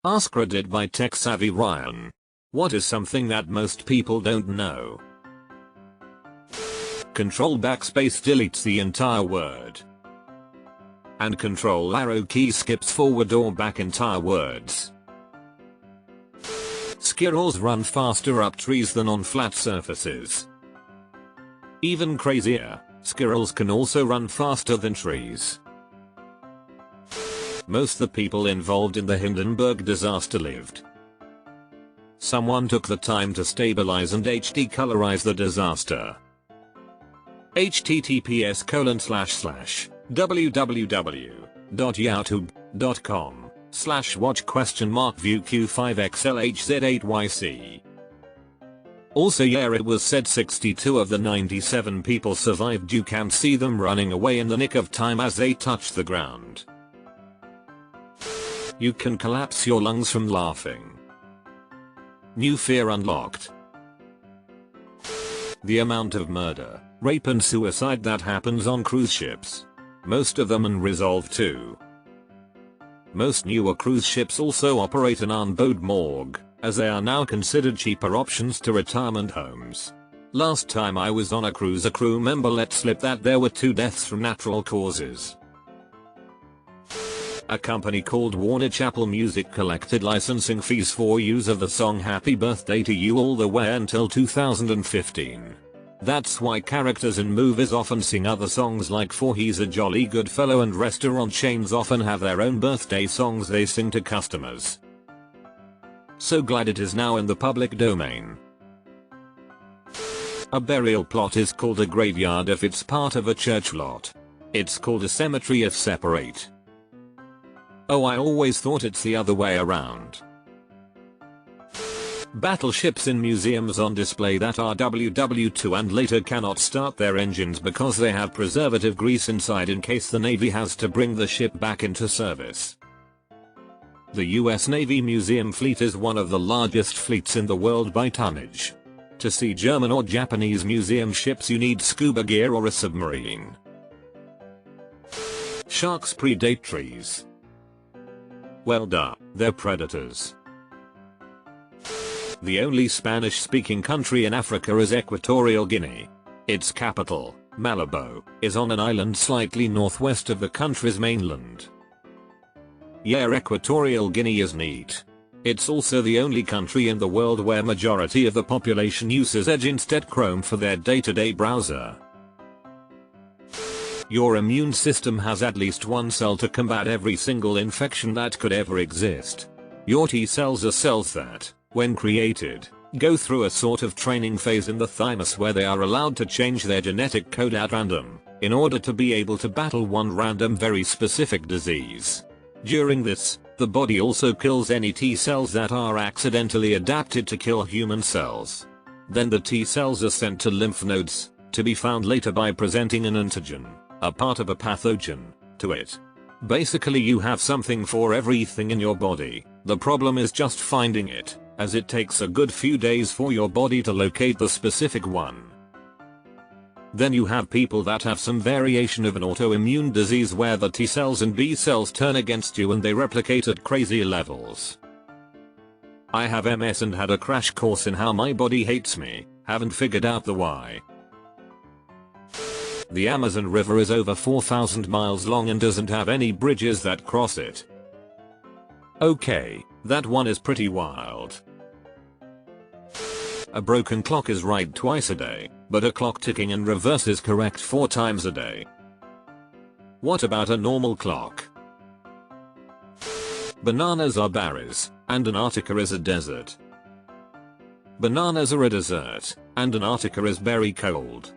AskReddit by Tech Savvy Ryan. What is something that most people don't know? Control backspace deletes the entire word. And Control arrow key skips forward or back entire words. Squirrels run faster up trees than on flat surfaces. Even crazier, squirrels can also run faster than trees. Most the people involved in the Hindenburg disaster lived. Someone took the time to stabilize and HD colorize the disaster. https://www.youtube.com/watch?view q5xlhz8yc. Also, yeah, it was said 62 of the 97 people survived. You can see them running away in the nick of time as they touch the ground. You can collapse your lungs from laughing. New fear unlocked. The amount of murder, rape and suicide that happens on cruise ships. Most of them unresolved too. Most newer cruise ships also operate an unbowed morgue, as they are now considered cheaper options to retirement homes. Last time I was on a cruise, a crew member let slip that there were 2 deaths from natural causes. A company called Warner Chappell Music collected licensing fees for use of the song Happy Birthday to You all the way until 2015. That's why characters in movies often sing other songs like For He's a Jolly Good Fellow, and restaurant chains often have their own birthday songs they sing to customers. So glad it is now in the public domain. A burial plot is called a graveyard if it's part of a church lot. It's called a cemetery if separate. Oh, I always thought it's the other way around. Battleships in museums on display that are WW2 and later cannot start their engines because they have preservative grease inside in case the Navy has to bring the ship back into service. The US Navy Museum fleet is one of the largest fleets in the world by tonnage. To see German or Japanese museum ships you need scuba gear or a submarine. Sharks predate trees. Well duh, they're predators. The only Spanish-speaking country in Africa is Equatorial Guinea. Its capital, Malabo, is on an island slightly northwest of the country's mainland. Yeah, Equatorial Guinea is neat. It's also the only country in the world where majority of the population uses Edge instead Chrome for their day-to-day browser. Your immune system has at least one cell to combat every single infection that could ever exist. Your T cells are cells that, when created, go through a sort of training phase in the thymus where they are allowed to change their genetic code at random, in order to be able to battle one random very specific disease. During this, the body also kills any T cells that are accidentally adapted to kill human cells. Then the T cells are sent to lymph nodes, to be found later by presenting an antigen, a part of a pathogen, to it. Basically you have something for everything in your body, the problem is just finding it, as it takes a good few days for your body to locate the specific one. Then you have people that have some variation of an autoimmune disease where the T cells and B cells turn against you and they replicate at crazy levels. I have MS and had a crash course in how my body hates me, haven't figured out the why. The Amazon River is over 4,000 miles long and doesn't have any bridges that cross it. Okay, that one is pretty wild. A broken clock is right twice a day, but a clock ticking in reverse is correct 4 times a day. What about a normal clock? Bananas are berries, and Antarctica is a desert. Bananas are a dessert, and Antarctica is very cold.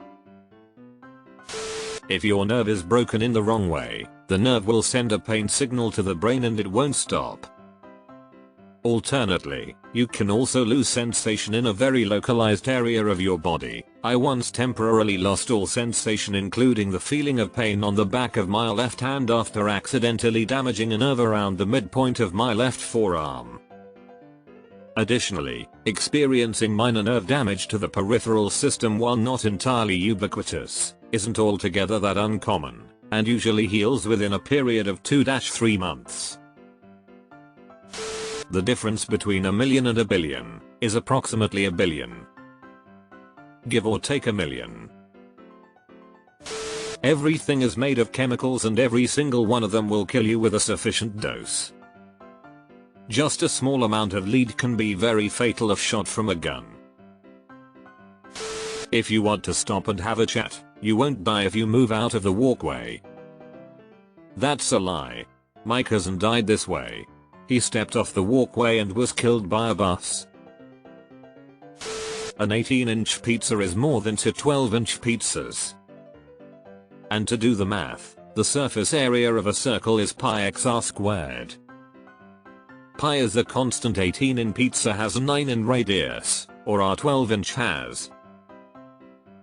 If your nerve is broken in the wrong way, the nerve will send a pain signal to the brain and it won't stop. Alternately, you can also lose sensation in a very localized area of your body. I once temporarily lost all sensation including the feeling of pain on the back of my left hand after accidentally damaging a nerve around the midpoint of my left forearm. Additionally, experiencing minor nerve damage to the peripheral system while not entirely ubiquitous, isn't altogether that uncommon, and usually heals within a period of 2-3 months. The difference between a million and a billion is approximately a billion. Give or take a million. Everything is made of chemicals and every single one of them will kill you with a sufficient dose. Just a small amount of lead can be very fatal if shot from a gun. If you want to stop and have a chat, you won't die if you move out of the walkway. That's a lie. My cousin died this way. He stepped off the walkway and was killed by a bus. An 18-inch pizza is more than two 12-inch pizzas. And to do the math, the surface area of a circle is pi xr squared. Pi is a constant. 18 in pizza has 9 in radius, or our 12-inch has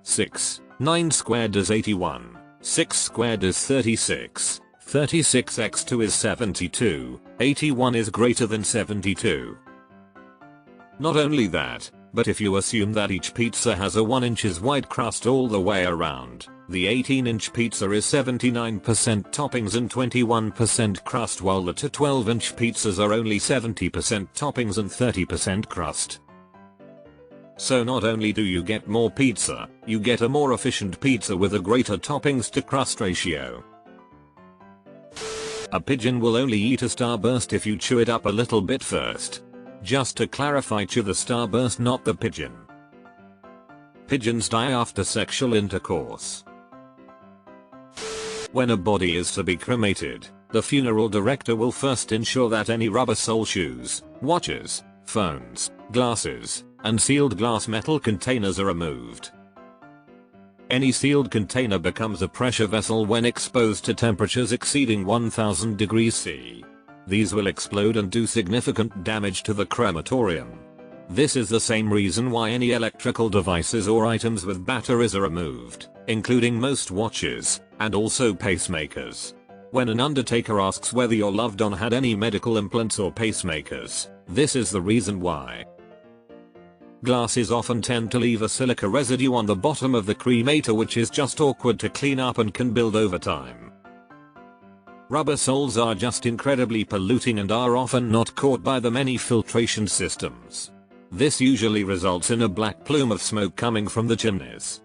6. 9 squared is 81, 6 squared is 36, 36x2 is 72, 81 is greater than 72. Not only that, but if you assume that each pizza has a 1 inches wide crust all the way around, the 18-inch pizza is 79% toppings and 21% crust, while the two 12-inch pizzas are only 70% toppings and 30% crust. So not only do you get more pizza, you get a more efficient pizza with a greater toppings to crust ratio. A pigeon will only eat a starburst if you chew it up a little bit first. Just to clarify, chew the starburst, not the pigeon. Pigeons die after sexual intercourse. When a body is to be cremated, the funeral director will first ensure that any rubber sole shoes, watches, phones, glasses, and sealed glass metal containers are removed. Any sealed container becomes a pressure vessel when exposed to temperatures exceeding 1000 degrees C. These will explode and do significant damage to the crematorium. This is the same reason why any electrical devices or items with batteries are removed, including most watches, and also pacemakers. When an undertaker asks whether your loved one had any medical implants or pacemakers, this is the reason why. Glasses often tend to leave a silica residue on the bottom of the cremator, which is just awkward to clean up and can build over time. Rubber soles are just incredibly polluting and are often not caught by the many filtration systems. This usually results in a black plume of smoke coming from the chimneys.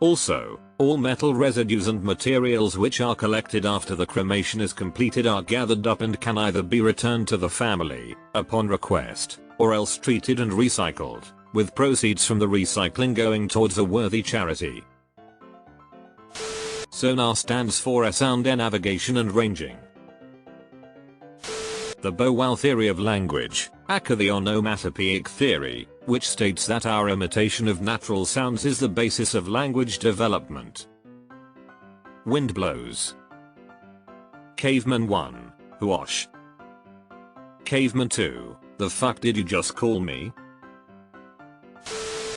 Also, all metal residues and materials which are collected after the cremation is completed are gathered up and can either be returned to the family, upon request, or else treated and recycled, with proceeds from the recycling going towards a worthy charity. Sonar stands for sound air navigation and ranging. The Bow-Wow theory of language, aka the onomatopoeic theory, which states that our imitation of natural sounds is the basis of language development. Wind blows. Caveman 1, whoosh. Caveman 2, the fuck did you just call me?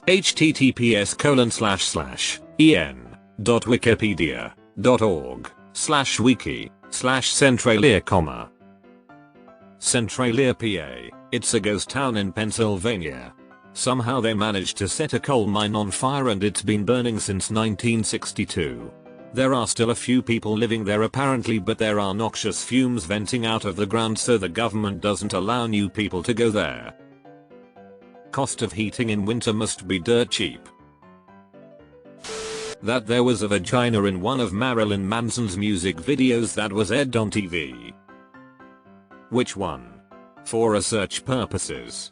https://en.wikipedia.org/wiki/Centralia, Centralia, PA. It's a ghost town in Pennsylvania. Somehow they managed to set a coal mine on fire and it's been burning since 1962. There are still a few people living there apparently, but there are noxious fumes venting out of the ground, so the government doesn't allow new people to go there. Cost of heating in winter must be dirt cheap. That there was a vagina in one of Marilyn Manson's music videos that was aired on TV. Which one? For research purposes.